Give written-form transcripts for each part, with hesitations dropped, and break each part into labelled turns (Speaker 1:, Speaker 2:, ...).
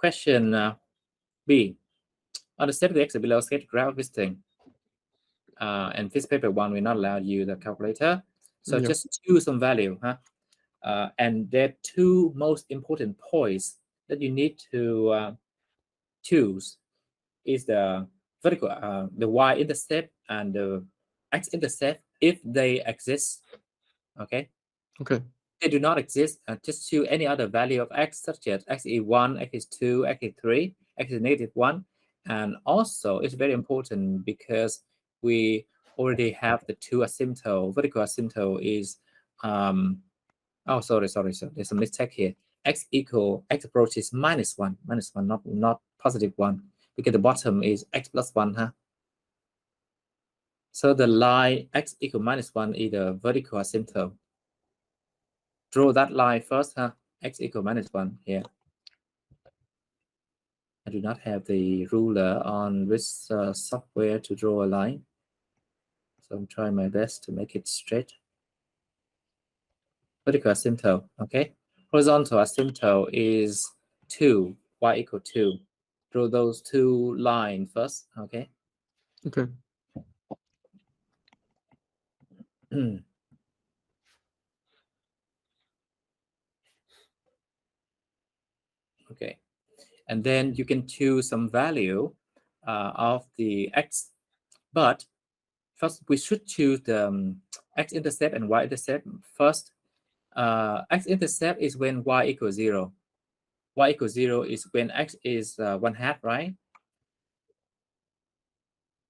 Speaker 1: Question B. On the step of the x below, sketch graph visiting. And this paper 1 will not allow you the calculator. So just choose some value. And there are two most important points that you need to choose is the vertical, the y-intercept and the x-intercept if they exist. Okay. They do not exist. Just choose any other value of x, such as x is 1, x is 2, x is 3, x is -1. And also, it's very important because we already have the two asymptote. Vertical asymptote is, oh, sorry. There's a mistake here. X approaches -1, not +1, because the bottom is x plus 1. So the line x equal -1 is the vertical asymptote. Draw that line first, x equal -1 here. I do not have the ruler on this software to draw a line, so I'm trying my best to make it straight. Vertical asymptote, okay. Horizontal asymptote is 2, y equal 2. Draw those two lines first, okay. Okay, and then you can choose some value of the x, but first we should choose the x-intercept and y-intercept first. X-intercept is when y equals 0. Y equals 0 is when x is 1/2, right?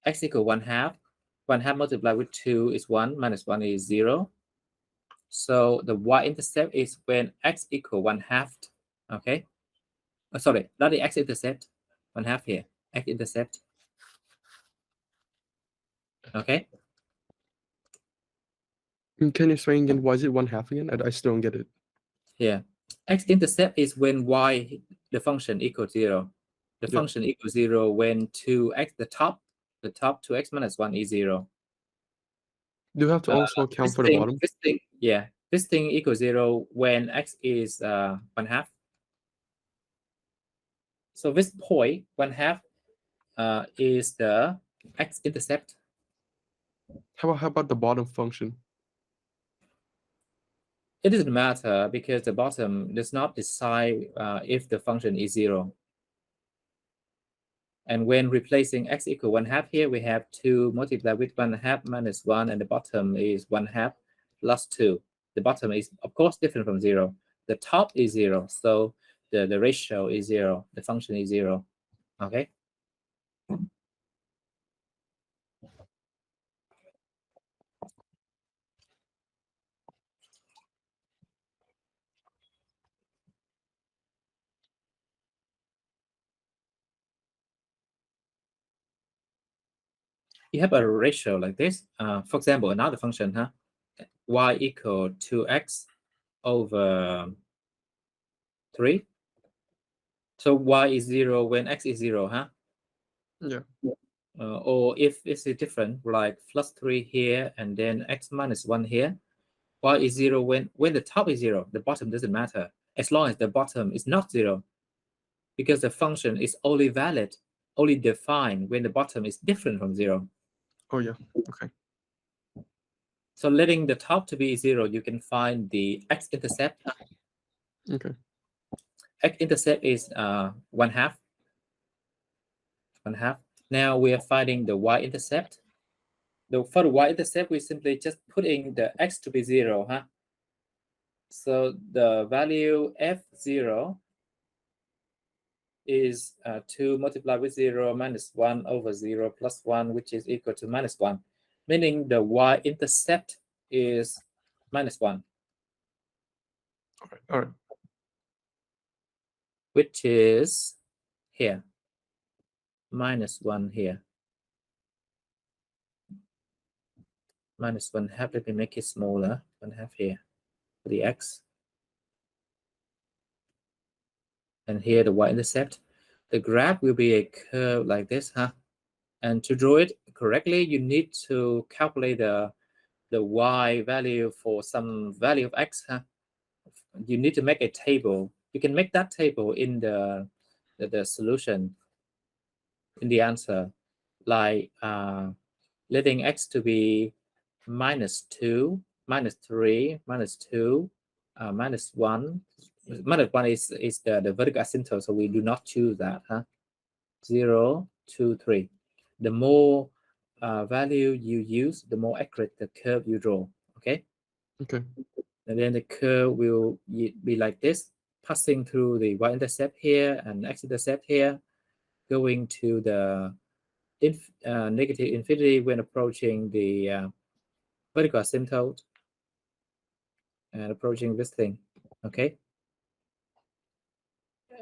Speaker 1: X equal 1/2. 1/2 multiplied with 2 is 1, -1 is 0. So the y-intercept is when x equal 1/2. Okay. Sorry, not the x-intercept. 1/2 here. X-intercept. Okay.
Speaker 2: Can you explain again? Why is it 1/2 again? I still don't get it.
Speaker 1: Yeah. X-intercept is when y, the function, equals 0. The function equals 0 when 2x, the top 2x minus 1 is 0.
Speaker 2: Do you have to also account for the bottom?
Speaker 1: This thing equals 0 when x is 1/2. So this point 1/2 is the x-intercept.
Speaker 2: How about the bottom function?
Speaker 1: It doesn't matter because the bottom does not decide if the function is 0. And when replacing x equal 1/2 here, we have 2 multiplied with 1/2 minus 1, and the bottom is 1/2 plus 2. The bottom is, of course, different from 0. The top is 0, so the ratio is 0. The function is 0. Okay. You have a ratio like this. For example, another function, y equal 2x over 3. So y is 0 when x is 0, or if it's different, like plus 3 here and then x minus 1 here, y is 0 when the top is 0. The bottom doesn't matter as long as the bottom is not 0, because the function is only valid, only defined when the bottom is different from 0.
Speaker 2: Oh yeah. Okay.
Speaker 1: So letting the top to be 0, you can find the x-intercept.
Speaker 2: Okay.
Speaker 1: X-intercept is 1/2. 1/2. Now we are finding the y-intercept. For the y-intercept, we simply just putting the x to be 0, So the value f0 is 2 multiplied with 0 minus 1 over 0 plus 1, which is equal to -1, meaning the y-intercept is -1.
Speaker 2: All right.
Speaker 1: Which is here. -1 here. -1/2. Let me make it smaller. 1/2 here for the x. And here the y-intercept. The graph will be a curve like this, And to draw it correctly, you need to calculate the y value for some value of x, You need to make a table. You can make that table in the the solution in the answer, like letting x to be -2, -3, -2, -1. -1 is the vertical asymptote, so we do not choose that, huh? 0, 2, 3. The more value you use, the more accurate the curve you draw. Okay.
Speaker 2: Okay.
Speaker 1: And then the curve will be like this, passing through the y-intercept here and x-intercept here, going to the negative infinity when approaching the vertical asymptote and approaching this thing. Okay.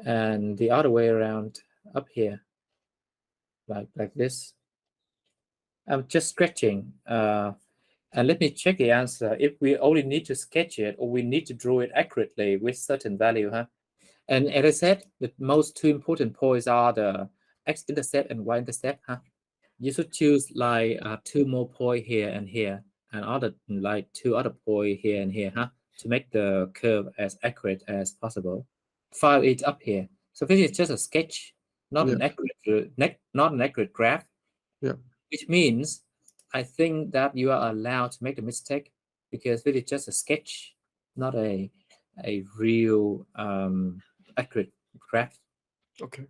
Speaker 1: And the other way around up here, like this. I'm just stretching. And let me check the answer. If we only need to sketch it, or we need to draw it accurately with certain value, huh? And as I said, the most two important points are the x-intercept and y-intercept, huh? You should choose like 2 more points here and here, and other like 2 other points here and here, huh? To make the curve as accurate as possible. File it up here. So this is just a sketch, not an accurate graph.
Speaker 2: Yeah.
Speaker 1: Which means I think that you are allowed to make a mistake, because this is just a sketch, not a real accurate graph.
Speaker 2: Okay.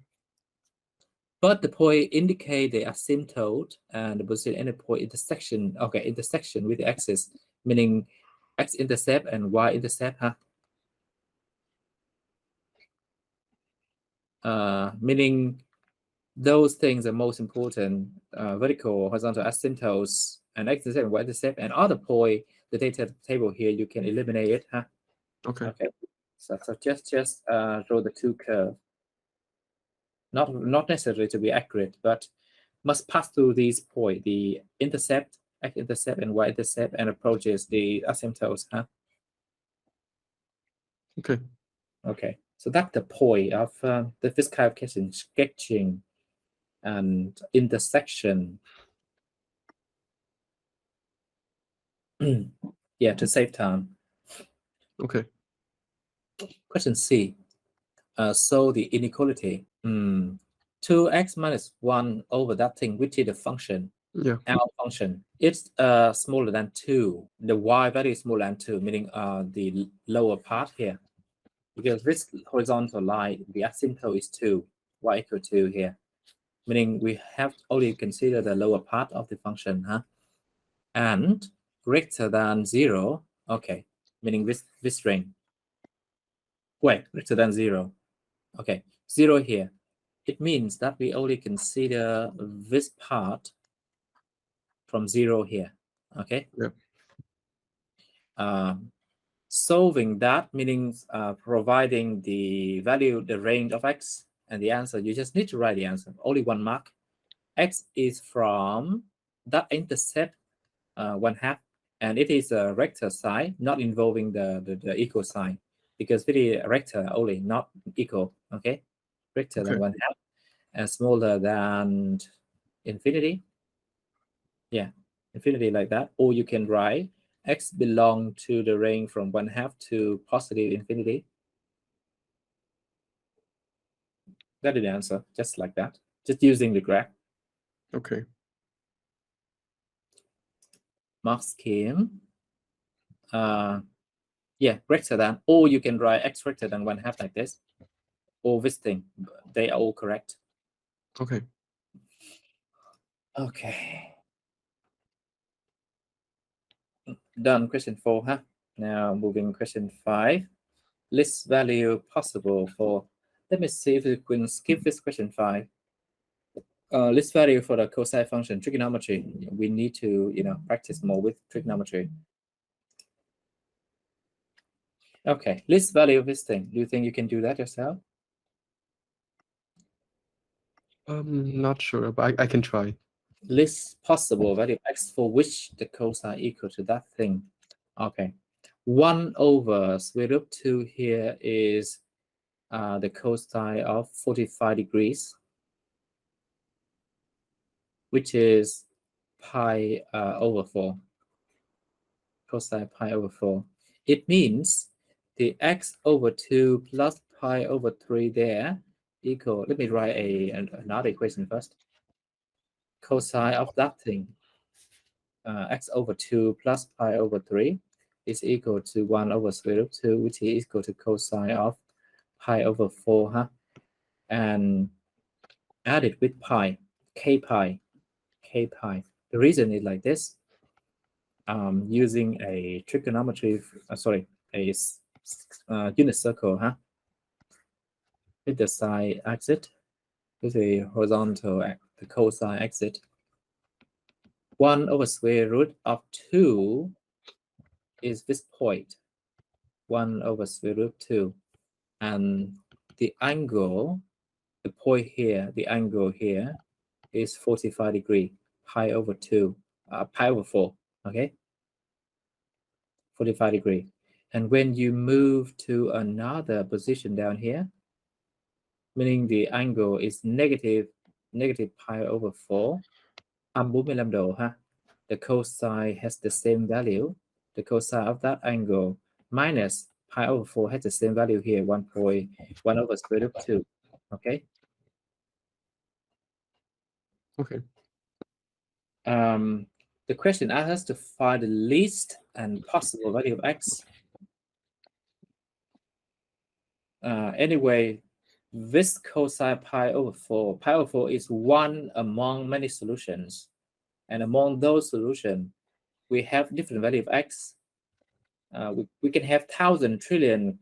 Speaker 1: But the point indicate the asymptote and the position endpoint intersection. Okay, intersection with the axis, meaning x-intercept and y-intercept, huh? Meaning those things are most important: vertical, horizontal asymptotes, and x-intercept and y-intercept, and other point. The data table here, you can eliminate it, huh?
Speaker 2: Okay.
Speaker 1: Okay. So just draw the 2 curve. Not necessarily to be accurate, but must pass through these points: the intercept, x-intercept, and y-intercept, and approaches the asymptotes, huh?
Speaker 2: Okay.
Speaker 1: Okay. So that's the point of this kind of question: sketching and intersection. Yeah, to save time.
Speaker 2: Okay.
Speaker 1: Question C. So the inequality. 2x minus 1 over that thing, which is the function.
Speaker 2: Yeah.
Speaker 1: Our function. It's smaller than 2. The y value is smaller than 2, meaning the lower part here. Because this horizontal line, the asymptote is 2, y equal to here. Meaning we have only consider the lower part of the function, huh? And greater than 0, okay, meaning this string. Wait, greater than 0. Okay, 0 here. It means that we only consider this part from 0 here. Okay.
Speaker 2: Yeah.
Speaker 1: Solving that, meaning providing the value, the range of x, and the answer. You just need to write the answer. Only 1 mark. X is from that intercept 1/2, and it is a rectangle sign, not involving the equal sign, because it is a rectangle only, not equal. Okay, greater than 1/2 and smaller than infinity. Yeah, infinity like that. Or you can write x belong to the range from 1/2 to positive infinity. That is the answer, just like that, just using the graph.
Speaker 2: Okay.
Speaker 1: Mark scheme. Yeah, greater than, or you can write x greater than 1/2 like this, or this thing. They are all correct.
Speaker 2: Okay.
Speaker 1: Okay. Done question 4, huh? Now moving question 5. List value possible for, let me see if we can skip this question 5. List value for the cosine function, trigonometry. We need to, practice more with trigonometry. Okay, list value of this thing. Do you think you can do that yourself?
Speaker 2: Not sure, but I can try.
Speaker 1: List possible value of x for which the cosine equal to that thing. Okay. 1 over square root 2 here is the cosine of 45 degrees, which is pi over 4. Cosine pi over 4. It means the x over 2 plus pi over 3 there equal, let me write another equation first. Cosine of that thing, x over 2 plus pi over 3 is equal to 1 over square root 2, which is equal to cosine of pi over 4, huh? And add it with pi, k pi. The reason is like this. Using a trigonometry, unit circle, huh? With the side axis, with a horizontal, the cosine axis. 1 over square root of 2 is this point, 1 over square root 2. And the angle, the point here, the angle here is 45 degrees, pi over 2, pi over 4, okay? 45 degrees. And when you move to another position down here, meaning the angle is negative pi over 4, 45 độ, ha. The cosine has the same value. The cosine of that angle minus pi over 4 has the same value here, 1.1 over square root 2. Okay.
Speaker 2: Okay.
Speaker 1: The question asks us to find the least and possible value of x. Anyway, this cosine pi over 4 is one among many solutions. And among those solutions, we have different value of x. We can have 1,000 trillion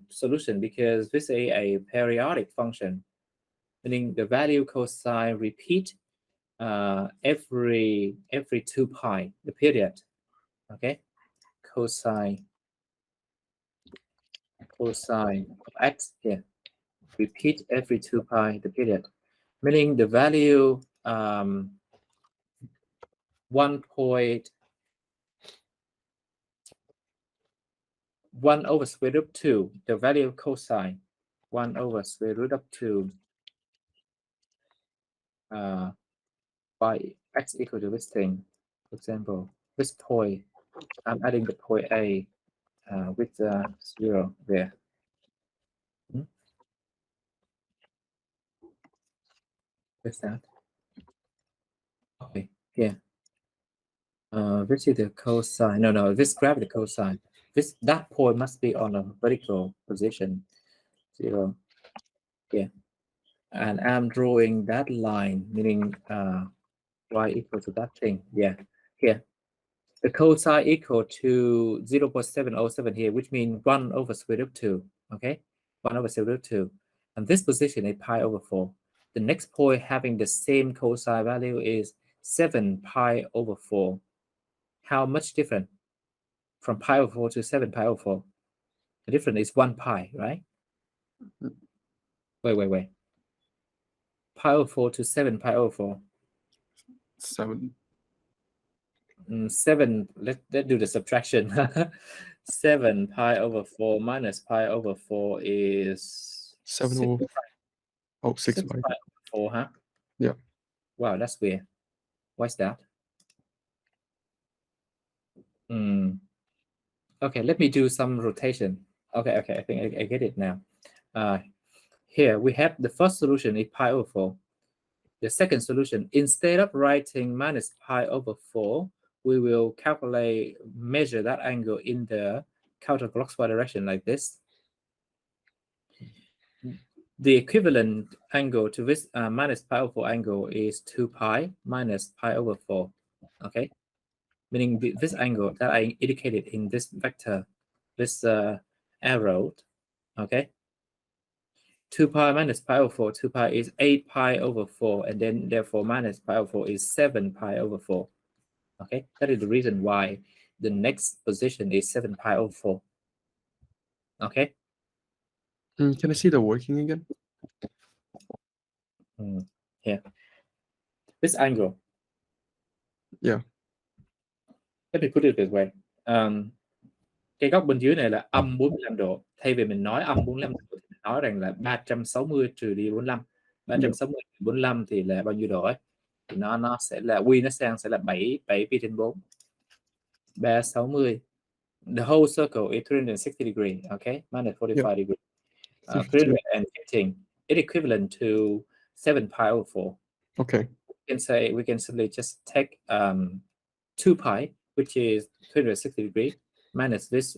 Speaker 1: solution because this is a periodic function, meaning the value cosine repeat every 2 pi, the period. Okay, cosine of x here repeat every 2 pi, the period, meaning the value 1 over square root of 2, the value of cosine 1 over square root of 2 by x equal to this thing. For example, this point, I'm adding the point A with 0 there. What's that? Okay, yeah. This is the cosine. No, this graph the cosine. That point must be on a vertical position. 0. Yeah. And I'm drawing that line, meaning y equal to that thing. Yeah. Here. The cosine equal to 0.707 here, which means 1 over square root of 2. Okay? 1 over square root of 2. And this position is pi over 4. The next point having the same cosine value is 7 pi over 4. How much different from pi over 4 to 7 pi over 4? The difference is 1 pi, right? Wait. Pi over 4 to 7 pi over 4.
Speaker 2: 7.
Speaker 1: 7, let's do the subtraction. 7 pi over 4 minus pi over 4 is
Speaker 2: 7 over 6 pi.
Speaker 1: Pi over 4, huh?
Speaker 2: Yeah.
Speaker 1: Wow, that's weird. What's that? Okay, let me do some rotation. Okay, I think I get it now. Here we have the first solution is pi over 4. The second solution, instead of writing minus pi over 4, we will measure that angle in the counterclockwise direction like this. The equivalent angle to this minus pi over 4 angle is 2 pi minus pi over 4. Okay, meaning this angle that I indicated in this vector, this arrow. Okay, 2 pi minus pi over 4, 2 pi is 8 pi over 4, and then therefore minus pi over 4 is 7 pi over 4. Okay, that is the reason why the next position is 7 pi over 4. Okay.
Speaker 2: Can I see the working again?
Speaker 1: Here. This angle.
Speaker 2: Yeah.
Speaker 1: Let me put it this way. Cái góc bên dưới này là âm 45 độ. Thay vì mình nói âm 45 độ thì mình nói rằng là 360 trừ đi 45. 360 trừ 45 thì là bao nhiêu độ ấy? Thì nó sẽ là quy nó sang sẽ là 7 pi trên 4. 360. The whole circle is 360 degrees, okay? Minus 45 degrees. 315. it equivalent to 7 pi over 4.
Speaker 2: Okay.
Speaker 1: We can simply just take 2 pi, which is 360 degree, minus this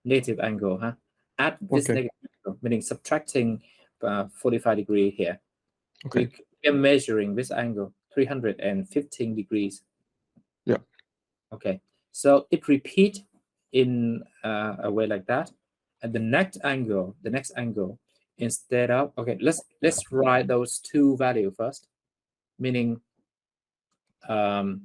Speaker 1: negative angle, add this negative angle, meaning subtracting 45 degree here.
Speaker 2: Okay.
Speaker 1: We are measuring this angle 315 degrees.
Speaker 2: Yeah.
Speaker 1: Okay, so it repeat in a way like that, and the next angle, instead of, okay, let's write those two values first, meaning the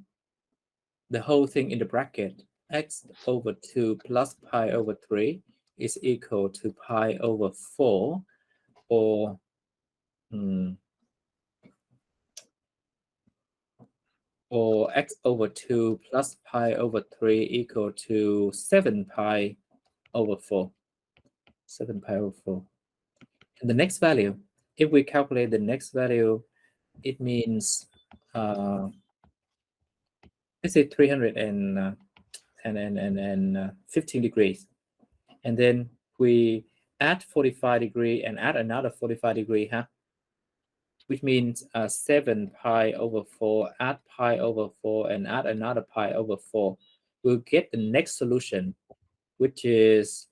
Speaker 1: whole thing in the bracket, x over 2 plus pi over 3 is equal to pi over 4, or x over 2 plus pi over 3 equal to 7 pi over 4. 7 pi over 4. And the next value, if we calculate the next value, it means let's say 315 degrees. And then we add 45 degree and add another 45 degree, which means 7 pi over 4, add pi over 4, and add another pi over 4. We'll get the next solution, which is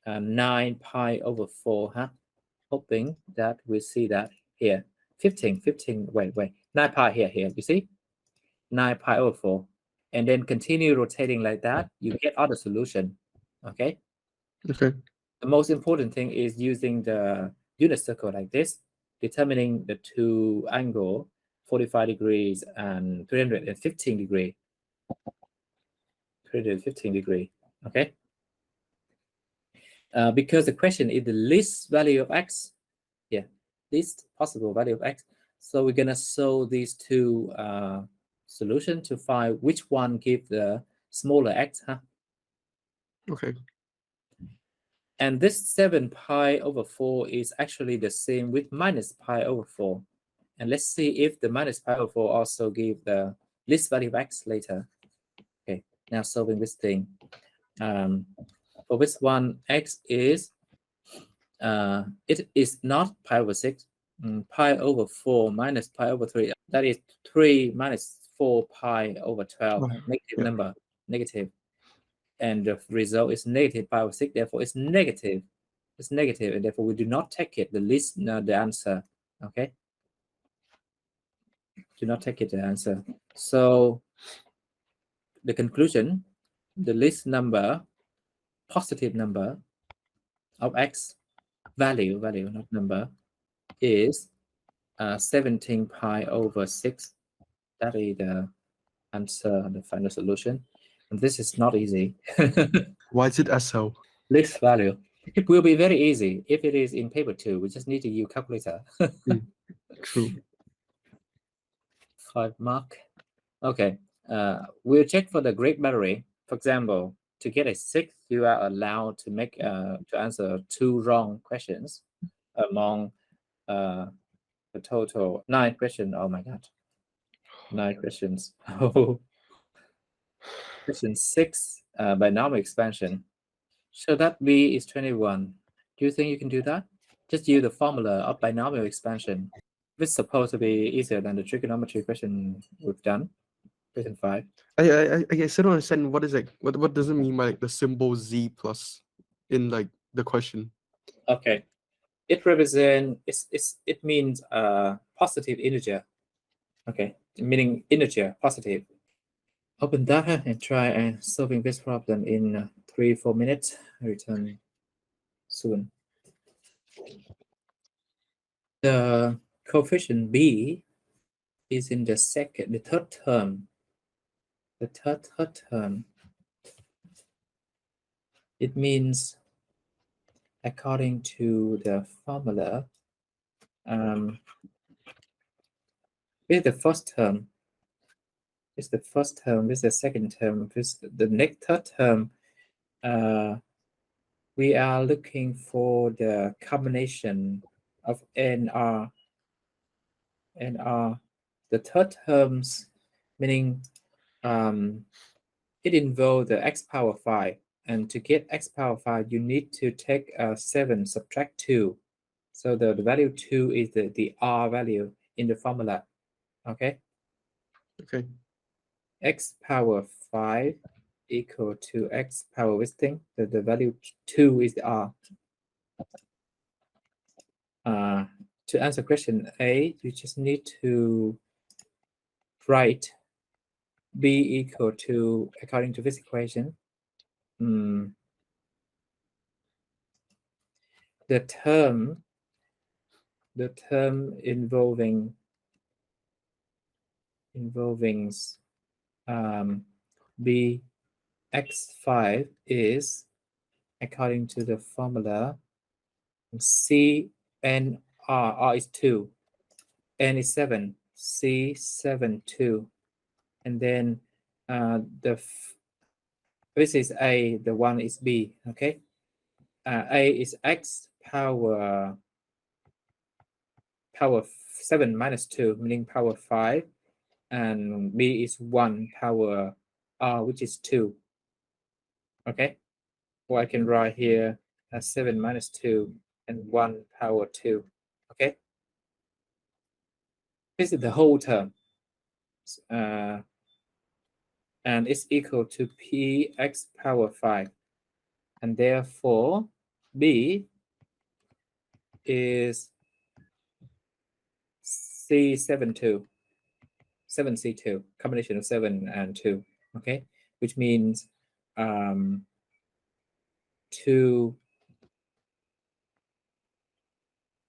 Speaker 1: 9 pi over 4, hoping that we see that here. 15, wait, 9 pi here, you see? 9 pi over 4. And then continue rotating like that, you get other solution, okay?
Speaker 2: Okay.
Speaker 1: The most important thing is using the unit circle like this, determining the two angle, 45 degrees and 315 degree. 315 degree, okay? Because the question is the least value of x, least possible value of x. So we're gonna solve these two solutions to find which one give the smaller x,
Speaker 2: Okay.
Speaker 1: And this 7 pi over 4 is actually the same with minus pi over 4. And let's see if the minus pi over 4 also give the least value of x later. Okay, now solving this thing. For this one, x is, it is not pi over 6, pi over 4 minus pi over 3. That is 3 minus 4 pi over 12, negative number, negative. And the result is negative pi over 6, therefore it's negative. It's negative, and therefore we do not take it, the answer, okay? Do not take it, the answer. So the conclusion, the least number, positive number of x, value, not number, is 17 pi over 6. That is the answer, the final solution. And this is not easy.
Speaker 2: Why is it SO?
Speaker 1: Least value. It will be very easy if it is in paper 2. We just need to use calculator.
Speaker 2: True.
Speaker 1: 5 mark. Okay. We'll check for the grade battery. For example, to get a 6, you are allowed to make to answer 2 wrong questions among the total 9 questions. Oh my god, 9 questions. Oh, question 6, binomial expansion. So that B is 21. Do you think you can do that? Just use the formula of binomial expansion. It's supposed to be easier than the trigonometry question we've done. Question 5.
Speaker 2: I still don't understand what is it. What does it mean by like the symbol z plus in like the question?
Speaker 1: Okay, it represents it means positive integer. Okay, meaning integer positive. Open that and try solving this problem in 3-4 minutes. Return soon. The coefficient b is in the third term. The third term. It means, according to the formula, with the first term, this is the first term, this is the second term, this the next third term. We are looking for the combination of n, r, and r. The third terms, meaning it involves the x power 5. And to get x power 5, you need to take 7, subtract 2. So the value 2 is the R value in the formula. Okay.
Speaker 2: Okay.
Speaker 1: X power 5 equal to X power visiting. The value 2 is the R. To answer question A, you just need to write B equal to, according to this equation, the term involving B x5 is, according to the formula, C N R is 2, N is 7, C7 2, and then this is A, the one is B. Okay, A is X power 7 minus 2, meaning power 5, and B is 1 power R, which is 2. Okay, or I can write here 7 minus 2 and 1 power 2. Okay, this is the whole term, and it's equal to Px power 5, and therefore B is C7 7C2, combination of 7 and 2. Okay, which means 2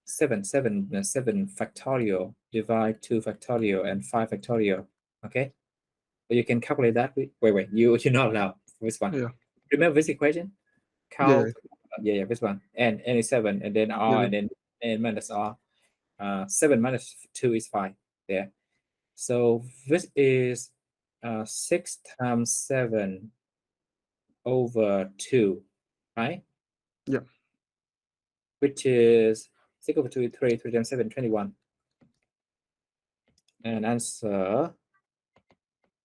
Speaker 1: 7 factorial divide 2 factorial and 5 factorial. Okay, but you can calculate that with, wait, you're not allowed this one.
Speaker 2: Yeah.
Speaker 1: Remember this equation?
Speaker 2: Yeah.
Speaker 1: This one. N is 7, and then R, and then N minus R. 7 minus 2 is 5 there. So this is 6 times 7 over 2, right?
Speaker 2: Yeah.
Speaker 1: Which is 6 over 2 is 3, 3 times 7, 21. And answer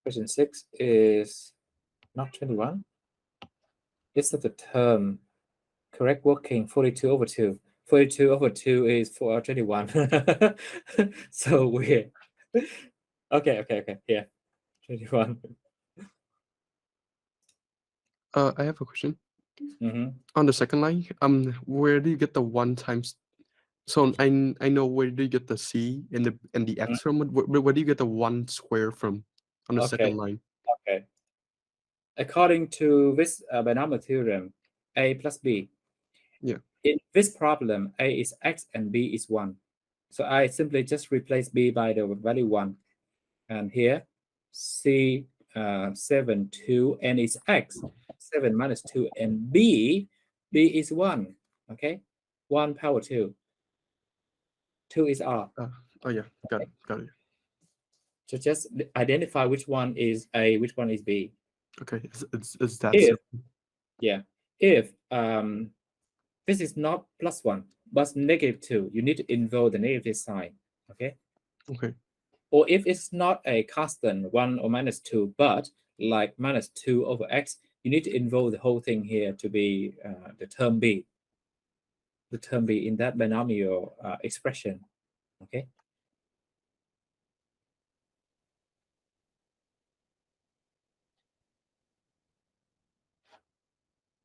Speaker 1: question 6 is not 21. It's not the term. Correct working, 42 over 2. 42 over 2 is 21. So weird. Okay. Yeah, 21.
Speaker 2: I have a question.
Speaker 1: Mm-hmm.
Speaker 2: On the second line, where do you get the 1 times? So I know where do you get the C and the X from? Where do you get the 1 square from on the second line?
Speaker 1: Okay. According to this binomial theorem, A plus B.
Speaker 2: Yeah.
Speaker 1: In this problem, A is X and B is 1. So I simply just replace B by the value 1. And here, C 7, 2, and it's X, 7 minus 2, and B is 1. Okay, 1 power 2. 2 is R.
Speaker 2: Oh yeah, got it.
Speaker 1: So just identify which one is A, which one is B.
Speaker 2: Okay, it's that
Speaker 1: If,
Speaker 2: simple.
Speaker 1: yeah, if this is not plus 1, but negative 2, you need to involve the negative sign. Okay.
Speaker 2: Okay.
Speaker 1: Or if it's not a constant 1 or minus 2, but like minus 2 over X, you need to involve the whole thing here to be the term B. The term B in that binomial expression. Okay.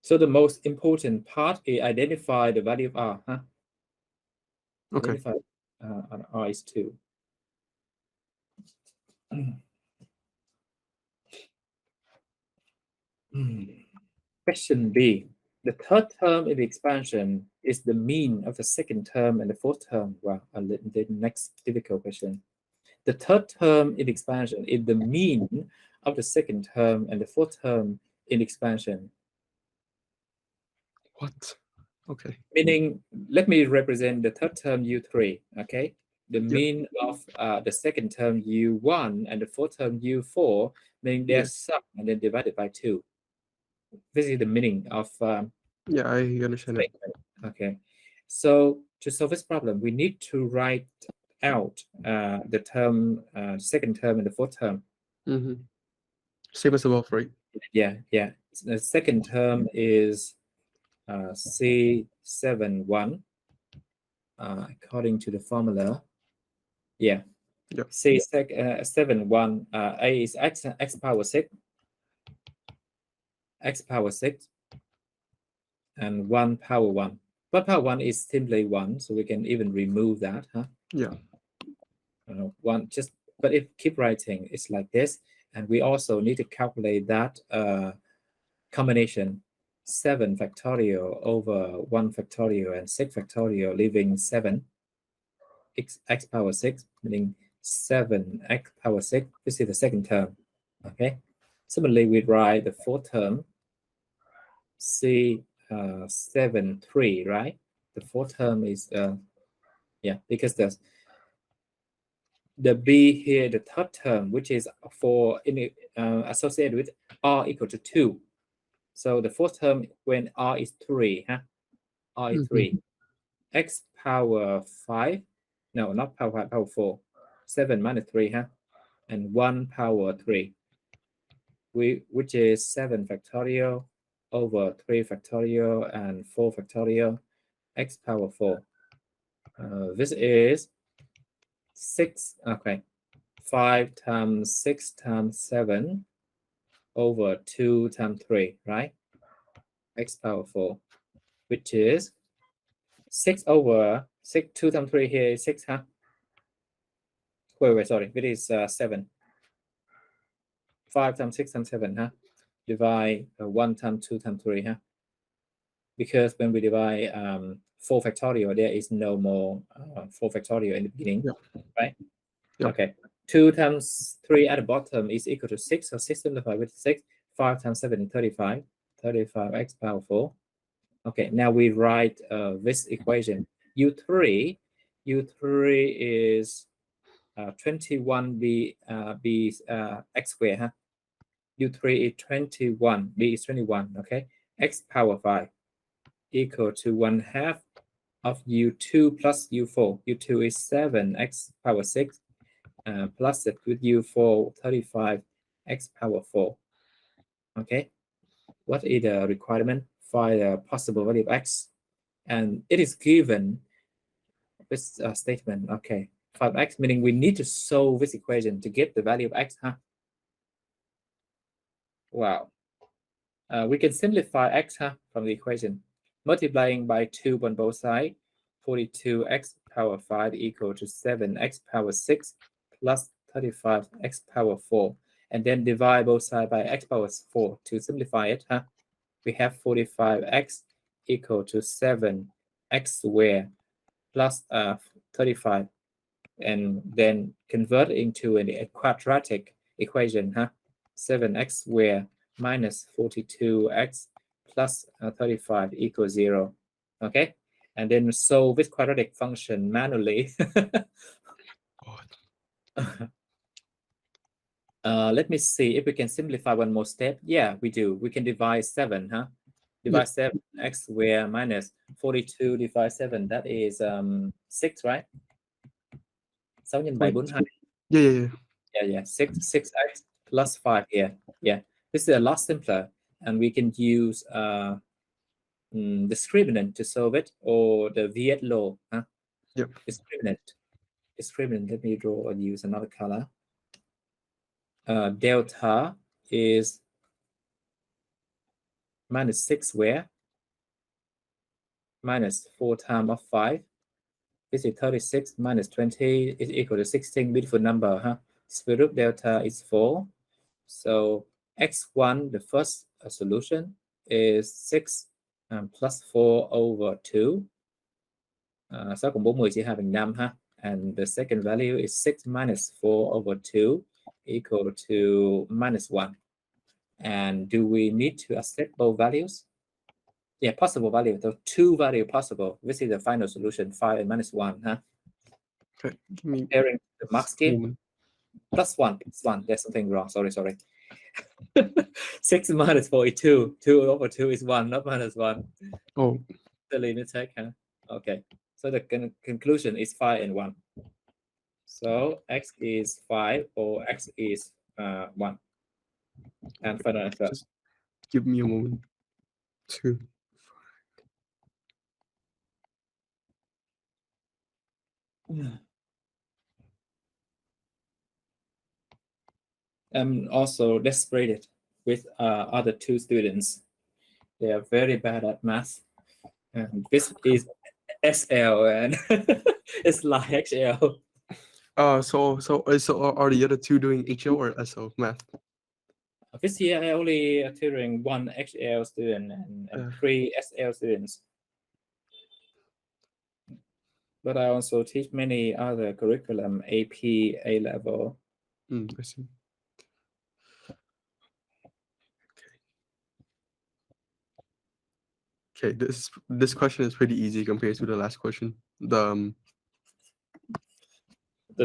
Speaker 1: So the most important part is identify the value of R. Huh?
Speaker 2: Okay.
Speaker 1: Identify R is 2. Question B. The third term in the expansion is the mean of the second term and the fourth term. Well, the next difficult question. The third term in expansion is the mean of the second term and the fourth term in expansion.
Speaker 2: What? Okay.
Speaker 1: Meaning, let me represent the third term U3, okay? The mean of the second term U1 and the fourth term U4, meaning they're sum and then divided by 2. This is the meaning of
Speaker 2: yeah, I understand it.
Speaker 1: Okay. So to solve this problem, we need to write out the term, second term and the fourth term.
Speaker 2: Mm-hmm. Same as above, right?
Speaker 1: Yeah. The second term is C7 1, according to the formula. Yeah.
Speaker 2: Yeah.
Speaker 1: C 7 1 A is x power 6, x power 6, and 1 power 1. 1 power 1 is simply 1, so we can even remove that, huh?
Speaker 2: Yeah.
Speaker 1: One just, but if keep writing, it's like this. And we also need to calculate that combination 7 factorial over 1 factorial and 6 factorial, leaving 7 x power 6, meaning 7x power 6. This is the second term. Okay. Similarly, we write the fourth term, C 7 3, right? The fourth term is yeah, because the b here, the third term, which is for associated with r equal to 2. So the fourth term when r is 3, huh? R is 3. X power 5. No, not power 5, power 4. 7 minus 3, huh? And 1 power 3. Which is 7 factorial over 3 factorial and 4 factorial, x power 4. This is 6, okay, 5 times 6 times 7 over 2 times 3, right? X power 4, which is 6 over 6, 2 times 3 here is 6, huh? Wait, sorry, it is 7. 5 times 6 times 7, huh? Divide 1 times 2 times 3, huh? Because when we divide 4 factorial, there is no more 4 factorial in the beginning, right? Okay. 2 times 3 at the bottom is equal to 6, so 6 simplified with 6. 5 times 7 is 35. 35x power 4. Okay, now we write this equation. U3 is 21b x squared, huh? U3 is 21, b is 21, okay? X power 5 equal to 1/2 of U2 plus U4. U2 is 7 x power 6 plus it with U4 35 x power 4. Okay, what is the requirement? Find the possible value of x, and it is given this statement. Okay, 5x, meaning we need to solve this equation to get the value of x, huh? Wow. We can simplify x, huh, from the equation. Multiplying by 2 on both sides, 42x power 5 equal to 7x power 6 plus 35x power 4. And then divide both sides by x power 4 to simplify it, huh? We have 45x equal to 7x squared plus 35. And then convert into a quadratic equation, huh? 7x squared minus 42x plus 35 equals 0. Okay, and then solve this quadratic function manually. Let me see if we can simplify one more step. Yeah, we do. We can divide 7, huh? Divide 7, x squared minus 42 divide 7, that is 6, right? 6 nhân 7 42. Yeah, 6x plus 5 here. Yeah, this is a lot simpler, and we can use discriminant to solve it, or the Viet law, huh?
Speaker 2: Yep.
Speaker 1: Discriminant. Let me draw or use another color. Delta is minus 6 squared minus 4 times of 5. This is 36 minus 20 is equal to 16. Beautiful number, huh? Square root delta is 4. So x1, the first solution, is 6 plus 4 over 2. 6 cộng 4 10 chia 2 bằng 5, ha. And the second value is 6 minus 4 over 2 equal to minus 1. And do we need to accept both values? Yeah, possible value. So 2 value possible. This is the final solution, 5 and minus 1, huh?
Speaker 2: Okay, give me
Speaker 1: Comparing the mark scheme. Plus 1. There's something wrong. Sorry. 6 minus 4 is 2. 2 over 2 is 1, not minus 1.
Speaker 2: Oh.
Speaker 1: Silly mistake, huh? Okay. So the conclusion is 5 and 1. So x is 5 or x is 1. And final answer.
Speaker 2: Just give me a moment. 2.
Speaker 1: I'm also desperate with other two students. They are very bad at math. And this is SL and it's like HL.
Speaker 2: So are the other two doing HO or SO math?
Speaker 1: This year I only tutoring one HL student and 3 SL students. But I also teach many other curriculum, AP, A level.
Speaker 2: I see. Okay, this question is pretty easy compared to the last question.
Speaker 1: The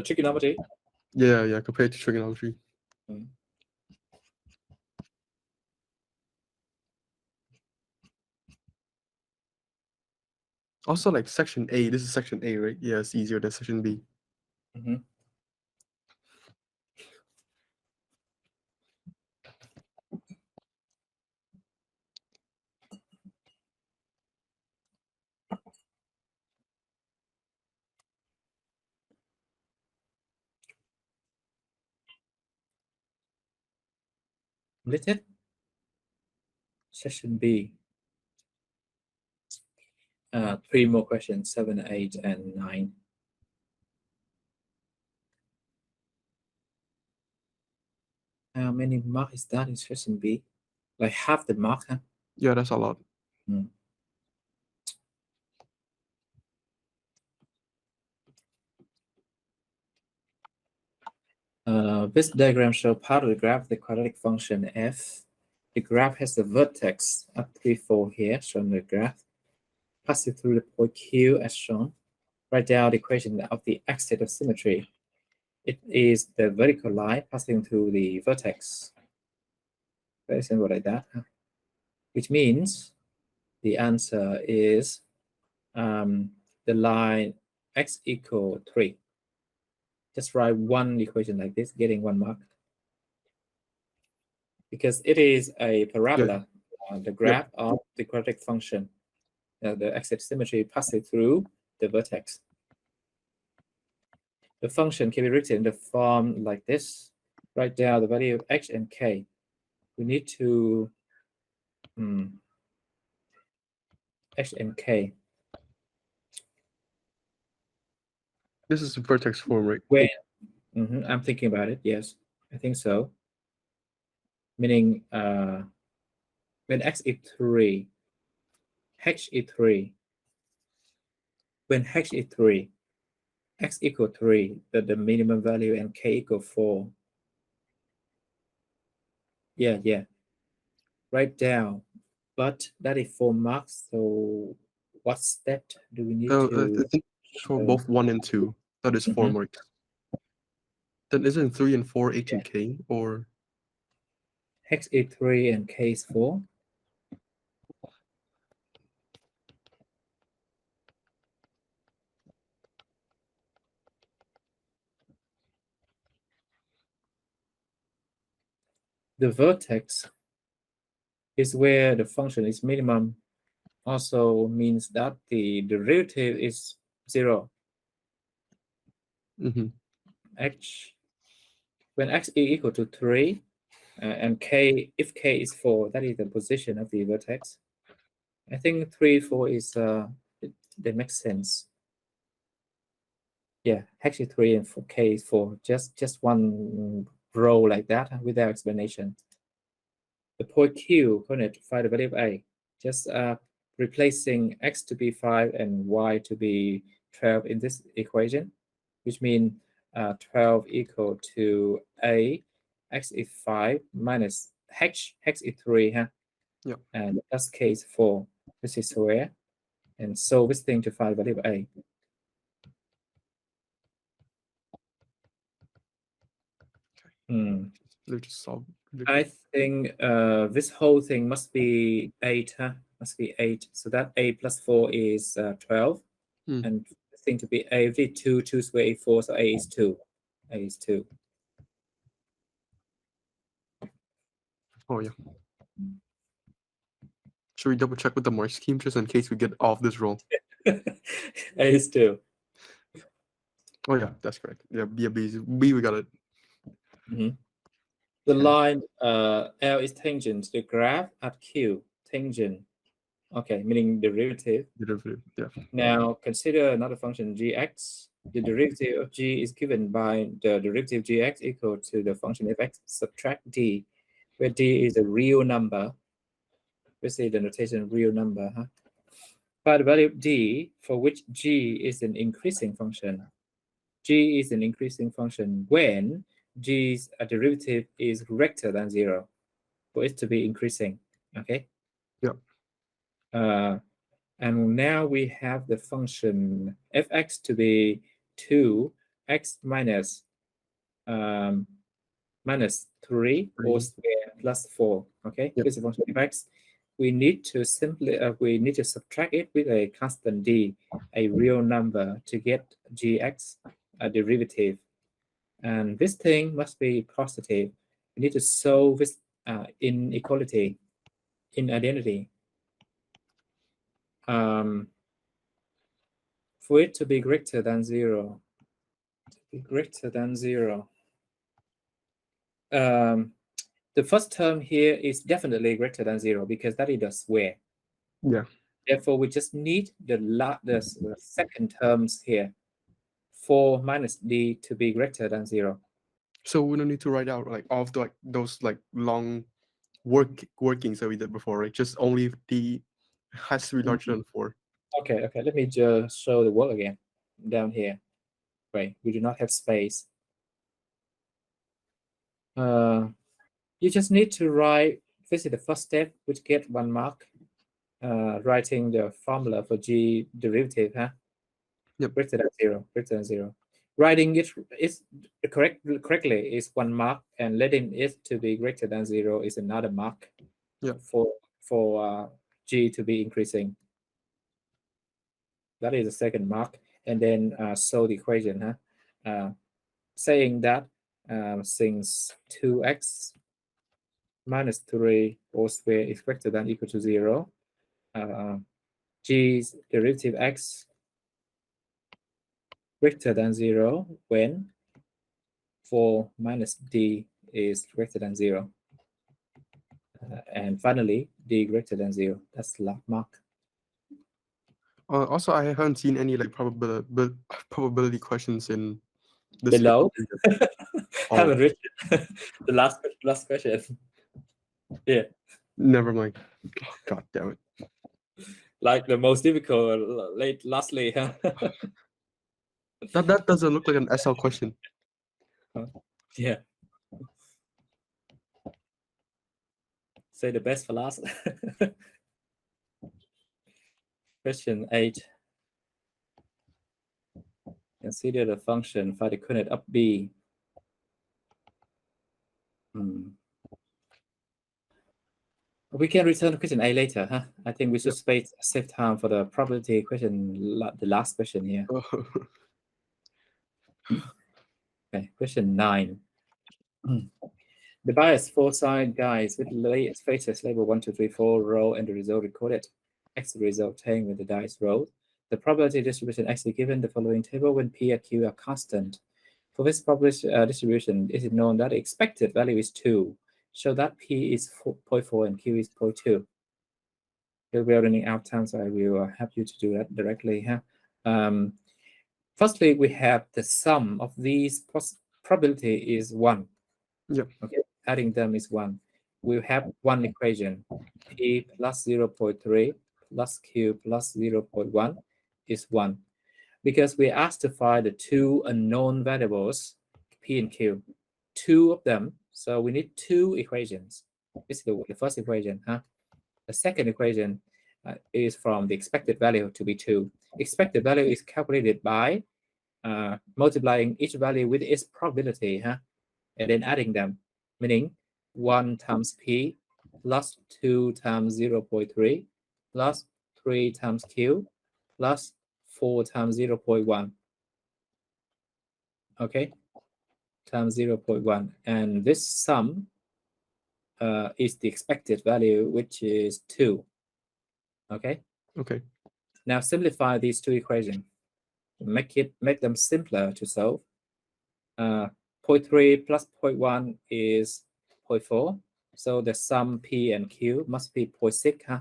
Speaker 1: trigonometry.
Speaker 2: Yeah, compared to trigonometry. Also, like section A, this is section A, right? Yeah, it's easier than section B.
Speaker 1: Completed. Section B. 3 more questions, 7, 8, and 9. How many marks is that in section B? Like half the mark, huh?
Speaker 2: Yeah, that's a lot.
Speaker 1: This diagram shows part of the graph, the quadratic function f. The graph has the vertex up 3, 4 here, shown in the graph. Passing through the point Q as shown. Write down the equation of the axis of symmetry. It is the vertical line passing through the vertex. Very simple like that. Huh? Which means the answer is the line x equal 3. Just write one equation like this, getting 1 mark. Because it is a parabola, the graph of the quadratic function. The axis symmetry passes through the vertex. The function can be written in the form like this. Write down the value of h and k. We need to h and k.
Speaker 2: This is vertex form, right?
Speaker 1: When I'm thinking about it. Yes, I think so. Meaning when x is 3, h is 3. When h is 3, x equal 3, the minimum value, and k equal 4. Yeah. Write down. But that is 4 marks. So what step do we need to?
Speaker 2: I think for both 1 and 2, that is 4 marks. Then isn't 3 and 4 h and k, or
Speaker 1: h is 3 and k is 4? The vertex is where the function is minimum. Also means that the derivative is 0. H, when x is equal to 3, and k, if k is 4, that is the position of the vertex. I think 3, 4 is that makes sense. Yeah, h is 3 and 4, k is 4. Just one row like that without explanation. The point Q, coordinate, find the value of a. Just replacing x to be 5 and y to be 12 in this equation, which means 12 equal to a, x is 5 minus h is 3, huh?
Speaker 2: Yeah.
Speaker 1: And that's k is 4. This is where. And so this thing to find the value of a.
Speaker 2: Just solve.
Speaker 1: I think this whole thing must be 8, huh? Must be 8. So that 8 plus 4 is 12. And the thing to be a, v2, 2 square is 4, so a is 2. A is 2.
Speaker 2: Oh, yeah. Should we double check with the mark scheme just in case we get off this roll?
Speaker 1: A is 2.
Speaker 2: Oh yeah, that's correct. Yeah, B we got it.
Speaker 1: The
Speaker 2: Okay.
Speaker 1: line L is tangent to the graph at Q. Tangent. Okay, meaning derivative.
Speaker 2: Derivative. Yeah.
Speaker 1: Now consider another function gx. The derivative of g is given by the derivative gx equal to the function fx subtract d, where d is a real number. We see the notation real number. By the value of d, for which g is an increasing function. G is an increasing function when g's derivative is greater than 0, for it to be increasing. Okay.
Speaker 2: Yeah.
Speaker 1: And now we have the function fx to be 2x minus minus 3 all
Speaker 2: 3.
Speaker 1: square plus 4. Okay,
Speaker 2: Yep.
Speaker 1: this is a function of x. We need to subtract it with a constant d, a real number, to get gx, a derivative. And this thing must be positive. We need to solve this inequality in identity. For it to be greater than 0, the first term here is definitely greater than 0 because that is the square.
Speaker 2: Yeah.
Speaker 1: Therefore, we just need the second terms here, 4 minus d, to be greater than 0.
Speaker 2: So we don't need to write out like all of the, like those like long workings that we did before, right? Just only if d has to be larger than 4.
Speaker 1: Okay, let me just show the work again down here. Wait, we do not have space. You just need to write, this is the first step, which get 1 mark. Writing the formula for g derivative,
Speaker 2: Yep.
Speaker 1: Greater than 0. Writing it is correctly is 1 mark, and letting it to be greater than 0 is another mark.
Speaker 2: Yeah.
Speaker 1: For g to be increasing. That is the second mark, and then solve the equation, saying that since 2x minus 3 all square is greater than equal to 0, g's derivative x greater than 0 when 4 minus d is greater than 0. And finally, d greater than 0. That's the last mark.
Speaker 2: Also, I haven't seen any like probability questions in this
Speaker 1: below. Haven't
Speaker 2: Oh,
Speaker 1: written the last question. Yeah,
Speaker 2: never mind. Oh, God damn it.
Speaker 1: like the most difficult. Lastly,
Speaker 2: That doesn't look like an SL question.
Speaker 1: yeah. Say the best for last. Question 8. Consider the function find the coordinate of b. We can return to question A later, I think we should save time for the probability question, the last question here. Okay, question 9. The bias four-side guides with faces label 1, 2, 3, 4 row and the result recorded. X result obtained with the dice rolled. The probability distribution X is given the following table when P and Q are constant. For this probability distribution, it is known that the expected value is 2. So that P is 0.4 and Q is 0.2. We are running out of time, so I will help you to do that directly. Firstly, we have the sum of these probability is 1.
Speaker 2: Yeah.
Speaker 1: Okay, adding them is 1. We have one equation, P plus 0.3 plus Q plus 0.1 is 1. Because we asked to find the 2 unknown variables, P and Q, 2 of them. So we need 2 equations. This is the first equation. The second equation is from the expected value to be 2. Expected value is calculated by multiplying each value with its probability, and then adding them, meaning 1 times P plus 2 times 0.3 plus 3 times Q plus 4 times 0.1. Okay, times 0.1. And this sum is the expected value, which is 2. Okay.
Speaker 2: Okay.
Speaker 1: Now simplify these two equations. make them simpler to solve. 0.3 plus 0.1 is 0.4. So the sum P and Q must be 0.6, huh?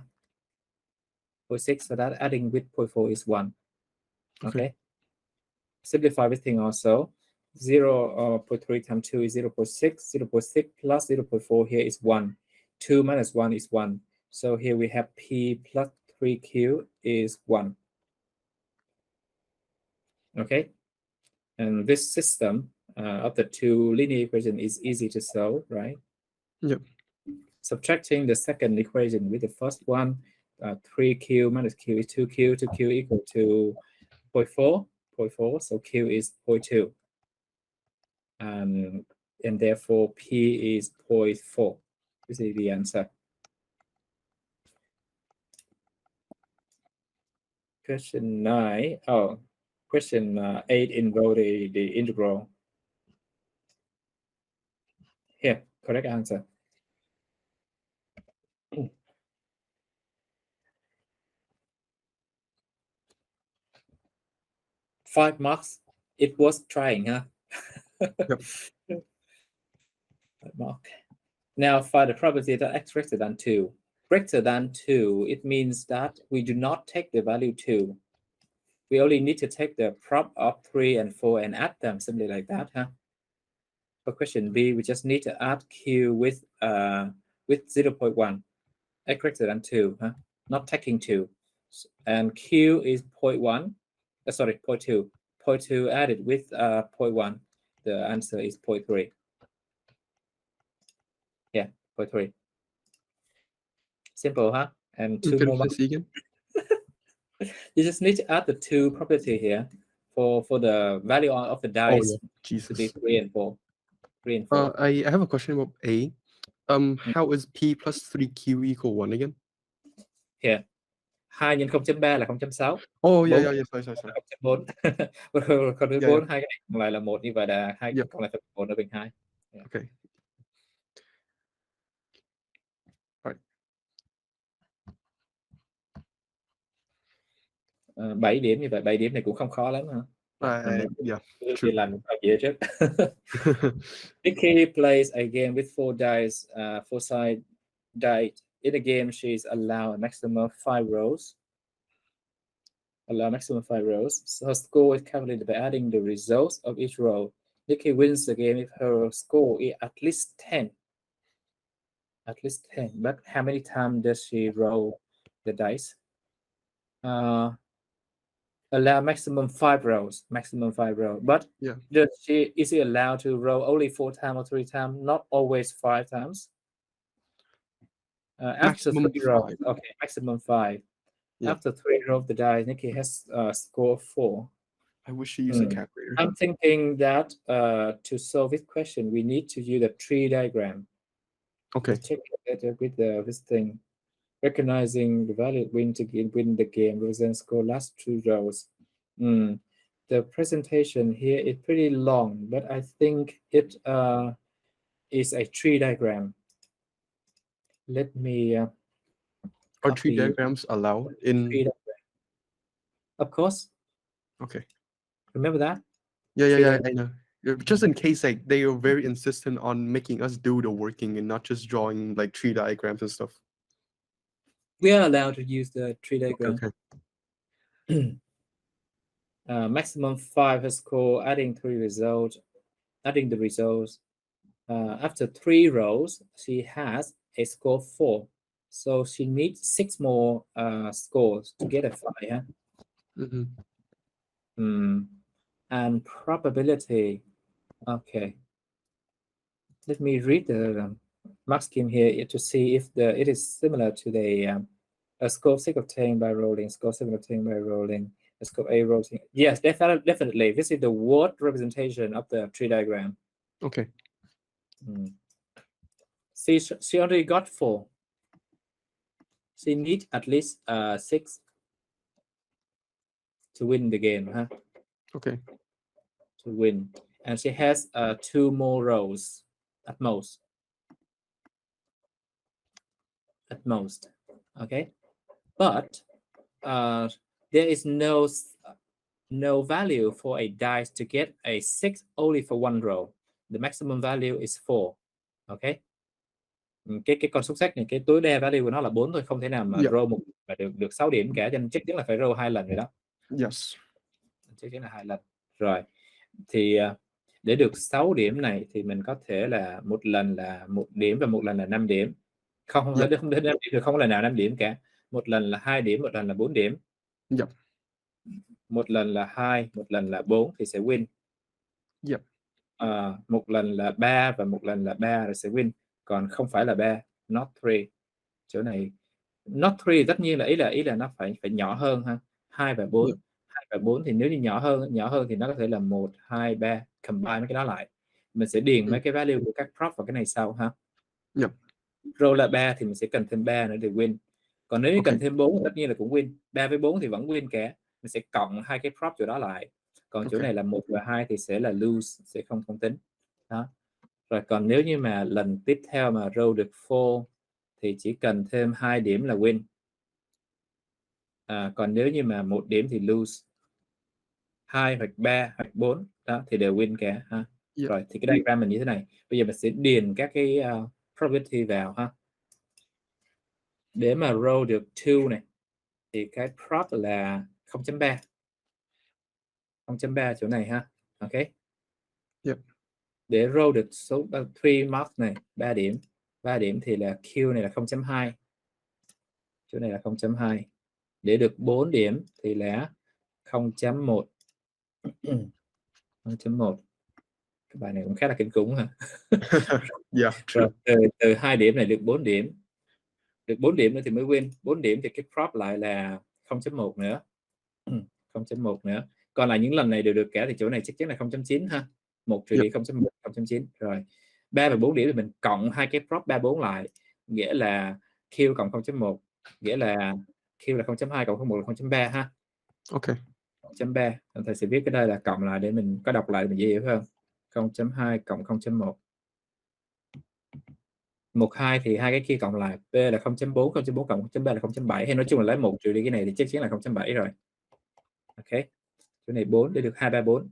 Speaker 1: 0.6, so that adding with 0.4 is 1. Okay. Simplify everything also. 0.3 times 2 is 0.6. 0.6 plus 0.4 here is 1. 2 minus 1 is 1. So here we have P plus 3Q is 1. Okay. And this system of the two linear equation is easy to solve, right?
Speaker 2: Yep.
Speaker 1: Subtracting the second equation with the first one, 3Q minus Q is 2Q. 2Q equal to 0.4. 0.4. So Q is 0.2. And therefore P is 0.4. This is the answer. Question 9. Oh, question 8 involve the integral. Here, correct answer. 5 marks. It was trying, huh?
Speaker 2: Yep.
Speaker 1: Mark. Now find the probability that x greater than 2. Greater than 2, it means that we do not take the value 2. We only need to take the prop of 3 and 4 and add them, simply like that, huh? For question B, we just need to add Q with 0.1. X greater than 2, huh? Not taking 2. And Q is 0.1. Sorry, 0.2. 0.2 added with 0.1. The answer is 0.3. Yeah, 0.3. Simple, huh? And 2 more marks.
Speaker 2: Again?
Speaker 1: You just need to add the 2 property here for the value of the dice to be 3 and 4. 3 and 4.
Speaker 2: I have a question about A. How is P plus 3Q equal 1 again?
Speaker 1: Here. 2 nhân 0.3 là 0.6.
Speaker 2: Oh, yeah, sorry.
Speaker 1: 0.4. Còn với 4, hai cái này còn lại là 1, như vậy là hai còn lại phần 1 nó bằng 2. Yeah.
Speaker 2: Okay. All right.
Speaker 1: 7 điểm, như vậy 7 điểm này cũng không khó lắm hả?
Speaker 2: Yeah.
Speaker 1: True. Làm dễ trước. Nikki plays a game with 4 dice, 4-side die. In a game, she is allowed a maximum of 5 rows. So her score is calculated by adding the results of each row. Nikki wins the game if her score is at least 10. At least 10. But how many times does she roll the dice? Allow maximum 5 rows. But is she allowed to roll only 4 times or 3 times? Not always 5 times. After 3 rows, okay, maximum 5. Yeah. After 3 rows of the die, Nikki has score 4.
Speaker 2: I wish she used a calculator.
Speaker 1: I'm thinking that to solve this question, we need to use a tree diagram.
Speaker 2: Okay.
Speaker 1: Let's check it with this thing. Recognizing the value win the game represents score last 2 rows. The presentation here is pretty long, but I think it is a tree diagram. Let me
Speaker 2: Are tree diagrams allowed in?
Speaker 1: Tree diagram. Of course.
Speaker 2: Okay.
Speaker 1: Remember that?
Speaker 2: Yeah, I know. Just in case, like, they are very insistent on making us do the working and not just drawing like tree diagrams and stuff.
Speaker 1: We are allowed to use the tree diagram.
Speaker 2: Okay.
Speaker 1: Maximum 5 her score, adding the results. After 3 rows, she has a score 4. So she needs 6 more scores to get a 5. Huh? And probability. Okay. Let me read the mark scheme here to see if it is similar to the score 6 obtained by rolling, score 7 obtained by rolling, score A rolling. Yes, definitely. This is the word representation of the tree diagram.
Speaker 2: Okay.
Speaker 1: See, she already got 4. She needs at least 6 to win the game, huh?
Speaker 2: Okay.
Speaker 1: To win. And she has 2 more rows at most. Okay. But there is no no value for a dice to get a 6 only for one row. The maximum value is 4. Ok. Cái con xúc xích này, cái tối đa value của nó là 4 thôi, không thể nào mà row một mà được 6 điểm cả, cho nên chắc chắn là phải row 2 lần rồi đó.
Speaker 2: Yes.
Speaker 1: Chắc chắn là 2 lần. Rồi. Thì để được 6 điểm này thì mình có thể là một lần là 1 điểm và một lần là 5 điểm. Không đến 5 điểm được, không có lần nào 5 điểm cả. Một lần là 2 điểm, một lần là 4 điểm.
Speaker 2: Yep.
Speaker 1: Một lần là 2, một lần là 4 thì sẽ win.
Speaker 2: Yep.
Speaker 1: Một lần là 3 và một lần là 3 là sẽ win, còn không phải là 3, not 3. Chỗ này not 3 tất nhiên là ý là nó phải nhỏ hơn ha. 2 và 4. 2 và 4 thì nếu như nhỏ hơn thì nó có thể là 1, 2, 3, combine mấy cái đó lại. Mình sẽ điền mấy cái value của các prop vào cái này sau ha.
Speaker 2: Yep.
Speaker 1: Row là 3 thì mình sẽ cần thêm 3 nữa để win. Còn nếu như cần thêm 4 tất nhiên là cũng win. 3 với 4 thì vẫn win cả. Mình sẽ cộng hai cái prop chỗ đó lại. Còn chỗ này là 1 và 2 thì sẽ là lose, sẽ không tính. Đó. Rồi còn nếu như mà lần tiếp theo mà row được 4 thì chỉ cần thêm 2 điểm là win. Còn nếu như mà 1 điểm thì lose. 2 hoặc 3 hoặc 4 đó thì đều win cả ha. Rồi thì cái diagram mình như thế này. Bây giờ mình sẽ điền các cái probability vào ha. Để mà row được 2 này thì cái prop là 0.3. 0.3 chỗ này ha. Ok.
Speaker 2: Yep.
Speaker 1: Để row được số 3 marks này, 3 điểm. 3 điểm thì là Q này là 0.2. Chỗ này là 0.2. Để được 4 điểm thì là 0.1. 0.1. Cái bài này cũng khá là kinh khủng ha.
Speaker 2: Yeah, true.
Speaker 1: Rồi, từ 2 điểm này được 4 điểm. Được 4 điểm nữa thì mới win. 4 điểm thì cái prop lại là 0.1 nữa. 0.1 nữa. Còn lại những lần này đều được cả thì chỗ này chắc chắn là 0.9 ha. 1 trừ đi 0.1, 0.9. Rồi. 3 và 4 điểm thì mình cộng hai cái prop 3 4 lại, nghĩa là Q cộng 0.1, nghĩa là Q là 0.2 cộng 0.1 là 0.3 ha.
Speaker 2: Ok.
Speaker 1: 0.3. Thầy sẽ viết cái đây là cộng lại để mình có đọc lại mình dễ hiểu hơn. 0.2 cộng 0.1. 1, 2 thì hai cái kia cộng lại. B là 0.4, 0.4 cộng 0.3 là 0.7. Hay nói chung là lấy 1 trừ đi cái này thì chắc chắn là 0.7 rồi. Ok. Chỗ này 4 để được 2, 3, 4.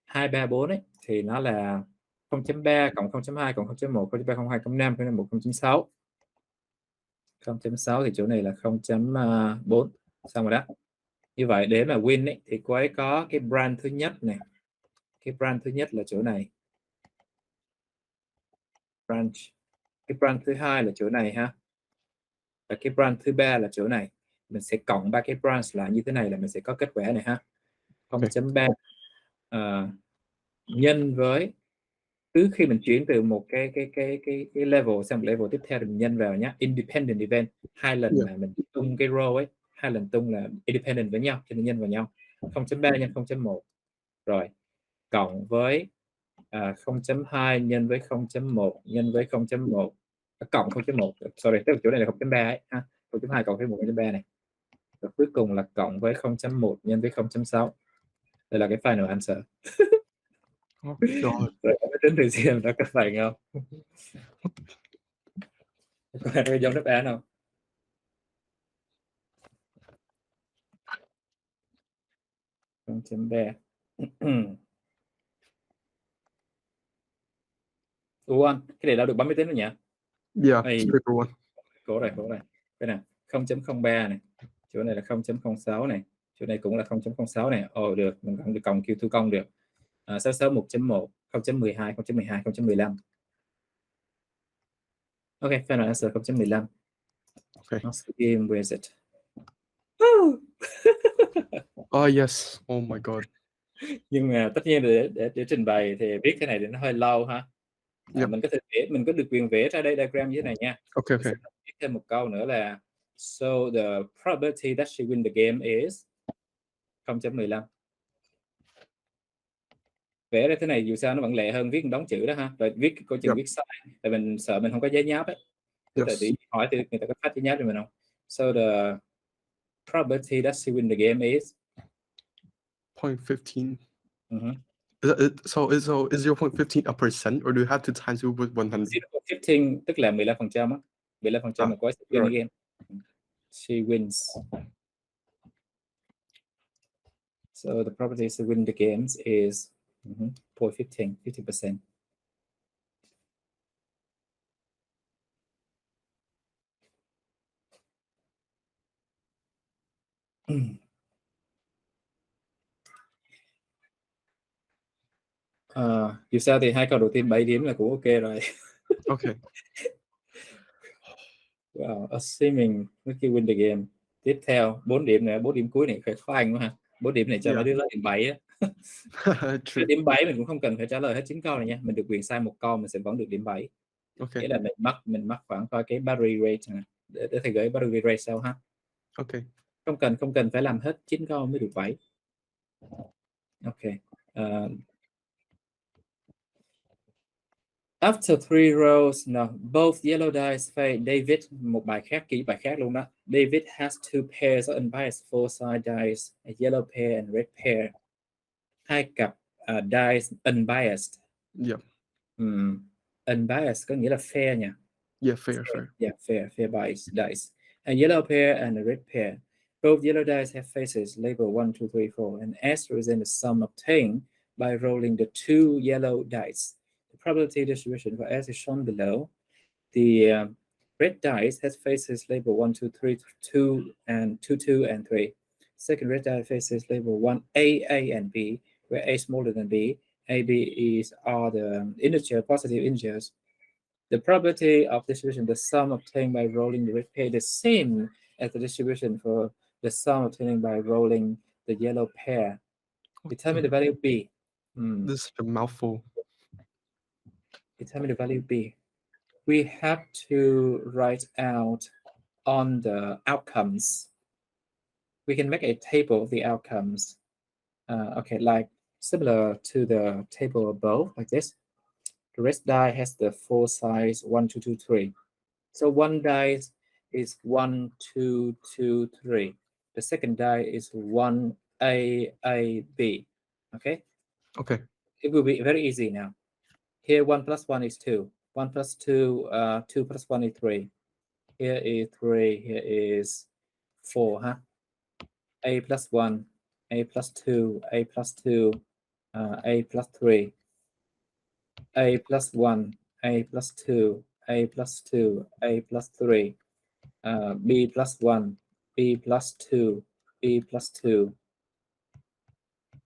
Speaker 1: 2, 3, 4 ấy thì nó là 0.3 cộng 0.2 cộng 0.1, 0.3, 0.2, 0.5, 0.1, 0.6. 0.6 thì chỗ này là 0.4. Xong rồi đó. Như vậy để mà win ấy, thì cô ấy có cái branch thứ nhất này. Cái branch thứ nhất là chỗ này. Cái branch thứ hai là chỗ này ha. Và cái branch thứ ba là chỗ này. Mình sẽ cộng ba cái branch lại như thế này là mình sẽ có kết quả này ha. 0.3 nhân với, cứ khi mình chuyển từ một cái level sang một level tiếp theo thì mình nhân vào nhé. Independent event, 2 lần mà mình tung cái row ấy, 2 lần tung là independent với nhau cho nên nhân vào nhau. 0.3 nhân 0.1 rồi cộng với 0.2 nhân với 0.1 nhân với 0.1 cộng 0.1, sorry, tức là chỗ này là 0.3 ấy ha. 0.2 cộng với 1.3 này. Và cuối cùng là cộng với 0.1 nhân với 0.6. Đây là cái final answer.
Speaker 2: Oh God.
Speaker 1: Rồi có tính thử xem nó có phải không? Có ai giống đáp án không? Không chấm ba. Ủa cái này đâu được 30 tính rồi nhỉ?
Speaker 2: Yeah, paper one.
Speaker 1: Khổ rồi. Cái nào? 0.03 này. Chỗ này là 0.06 này. Chỗ này cũng là 0.06 này. Được, mình còn được cộng Q thủ công được. 66 1.1, 0.12, 0.12, 0.15. Ok, final answer 0.15.
Speaker 2: Okay.
Speaker 1: Let's begin with it.
Speaker 2: Oh yes. Oh my God.
Speaker 1: Nhưng mà tất nhiên để trình bày thì viết cái này thì nó hơi lâu ha. Mình có thể vẽ, mình có được quyền vẽ ra đây diagram như thế này nha.
Speaker 2: Okay.
Speaker 1: Mình sẽ viết thêm một câu nữa là so the probability that she win the game is 0.15. Vẽ ra thế này dù sao nó vẫn lẹ hơn viết một đống chữ đó ha. Rồi viết câu chừng viết sai, tại mình sợ mình không có giấy nháp ấy. Tại vì hỏi thì người ta có phát giấy nháp cho mình không? So the probability that she win the game is
Speaker 2: 0.15.
Speaker 1: Uh-huh.
Speaker 2: So is 0.15 a percent, or do you have to times it with 100?
Speaker 1: 0.15 tức là 15% á. 15% là cô ấy sẽ win the game. She wins. So the probability to win the games is 50%. Dù sao thì 2 câu đầu tiên 7 điểm là cũng ok rồi.
Speaker 2: Okay.
Speaker 1: Wow, assuming Ricky win the game. Tiếp theo 4 điểm nữa, 4 điểm cuối này phải khó ăn quá ha. 4 điểm này cho mấy đứa lấy điểm 7 á.
Speaker 2: True.
Speaker 1: Điểm 7 mình cũng không cần phải trả lời hết 9 câu này nha. Mình được quyền sai một câu mình sẽ vẫn được điểm 7.
Speaker 2: Okay.
Speaker 1: Nghĩa là mình mắc khoảng coi cái boundary rate để thầy gửi boundary rate sau ha.
Speaker 2: Okay.
Speaker 1: Không cần phải làm hết 9 câu mới được 7. Okay. After 3 rows, no, both yellow dice fade. David, một bài khác, kỹ bài khác luôn đó. David has two pairs of unbiased four-side dice, a yellow pair and red pair. 2 cặp dice unbiased.
Speaker 2: Yeah.
Speaker 1: Unbiased có nghĩa là fair nha.
Speaker 2: Yeah, fair.
Speaker 1: Yeah, fair dice. A yellow pair and a red pair. Both yellow dice have faces labeled 1, 2, 3, 4, and S represents the sum obtained by rolling the 2 yellow dice. The probability distribution for S is shown below. The red dice has faces labeled 1, 2, 3, 2, and 2, 2, and 3. Second red die faces labeled 1, A, and B, where A is smaller than B. A, B are the positive integers. The probability of distribution, the sum obtained by rolling the red pair, the same as the distribution for the sum obtained by rolling the yellow pair. Determine the value B.
Speaker 2: This is a mouthful.
Speaker 1: Determine the value B. We have to write out on the outcomes. We can make a table of the outcomes. Okay, like similar to the table above, like this. The red die has the 4 sides 1, 2, 2, 3. So one die is 1, 2, 2, 3. The second die is 1, A, B. Okay?
Speaker 2: Okay.
Speaker 1: It will be very easy now. Here 1 plus 1 is 2. 1 plus 2, 2 plus 1 is 3. Here is 3. Here is 4, huh? A plus 1, A plus 2, A plus 2, A plus 3. A plus 1, A plus 2, A plus 2, A plus 3. B plus 1, B plus 2, B plus 2,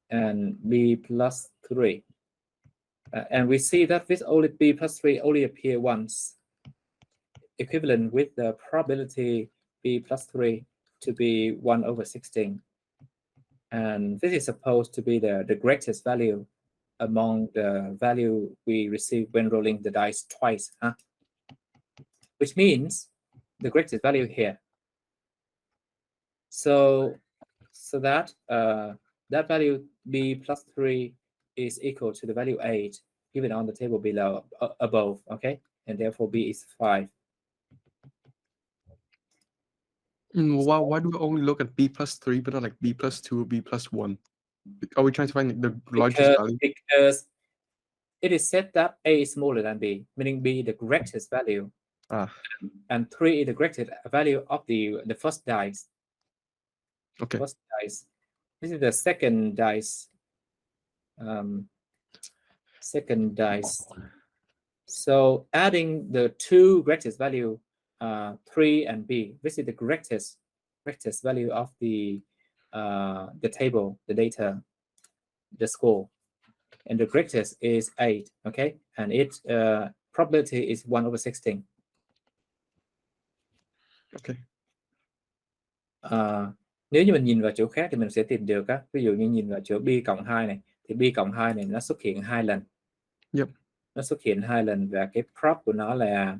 Speaker 1: and B plus 3. And we see that this only B plus 3 only appear once, equivalent with the probability B plus 3 to be 1 over 16. And this is supposed to be the greatest value among the value we receive when rolling the dice twice, huh? Which means the greatest value here. So that that value B plus 3 is equal to the value 8 given on the table below above, okay? And therefore B is 5.
Speaker 2: Why do we only look at B plus 3 but not like B plus 2 or B plus 1? Are we trying to find the largest value?
Speaker 1: Because it is said that A is smaller than B, meaning B the greatest value. And 3 is the greatest value of the first dice.
Speaker 2: Okay.
Speaker 1: First dice. This is the second dice. Second dice. So adding the 2 greatest value, 3 and B, this is the greatest value of the table, the data, the score, and the greatest is 8. Okay, and its probability is 1 over 16.
Speaker 2: Okay.
Speaker 1: Nếu như mình nhìn vào chỗ khác thì mình sẽ tìm được á, ví dụ như nhìn vào chỗ B cộng 2 này, thì B cộng 2 này nó xuất hiện 2 lần.
Speaker 2: Yep.
Speaker 1: Nó xuất hiện 2 lần và cái prop của nó là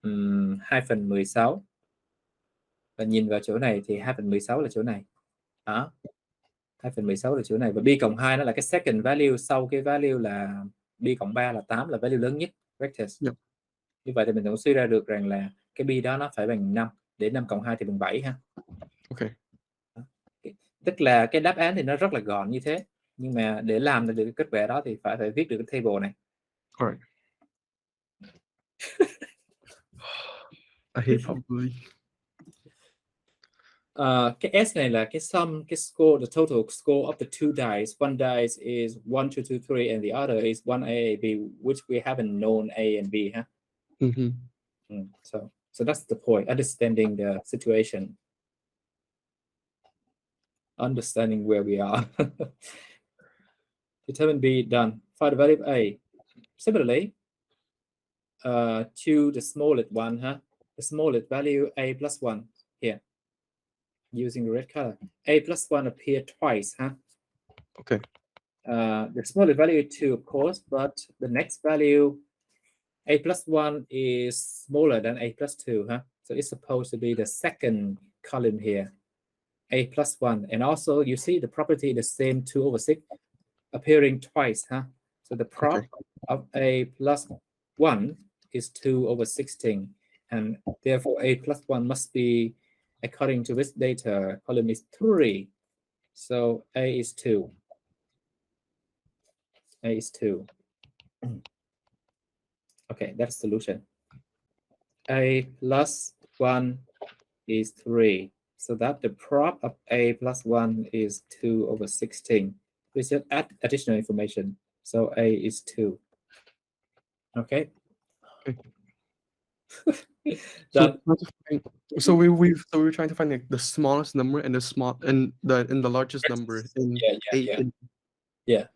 Speaker 1: 2/16. Và nhìn vào chỗ này thì 2/16 là chỗ này. Đó. 2/16 là chỗ này, và B cộng 2 nó là cái second value sau cái value là B cộng 3 là 8 là value lớn nhất vectors.
Speaker 2: Yep.
Speaker 1: Như vậy thì mình cũng suy ra được rằng là cái B đó nó phải bằng 5, để 5 cộng 2 thì bằng 7 ha.
Speaker 2: Okay.
Speaker 1: Tức là cái đáp án thì nó rất là gọn như thế, nhưng mà để làm được cái kết quả đó thì phải viết được cái table này.
Speaker 2: Alright. I hate probability.
Speaker 1: cái S này là cái sum, cái score, the total score of the two dice. One dice is 1, 2, 2, 3, and the other is 1A, B, which we haven't known A and B, huh? So that's the point, understanding the situation, understanding where we are. Determine B, done. Find the value of A. Similarly, to the smallest one, huh? The smallest value A plus 1 here, using the red color. A plus 1 appear twice, huh?
Speaker 2: Okay.
Speaker 1: The smallest value is 2, of course, but the next value, A plus 1, is smaller than A plus 2, huh? So it's supposed to be the second column here, A plus 1. And also, you see the property the same 2/6 appearing twice, huh? So the prop of A plus 1 is 2/16, and therefore A plus 1 must be, according to this data, column is 3. So A is 2. A is 2. Okay, that's solution. A plus 1 is 3. So that the prop of A plus 1 is 2/16. We just add additional information. So A is 2. Okay.
Speaker 2: So we're trying to find like the smallest number and the largest number in
Speaker 1: yeah.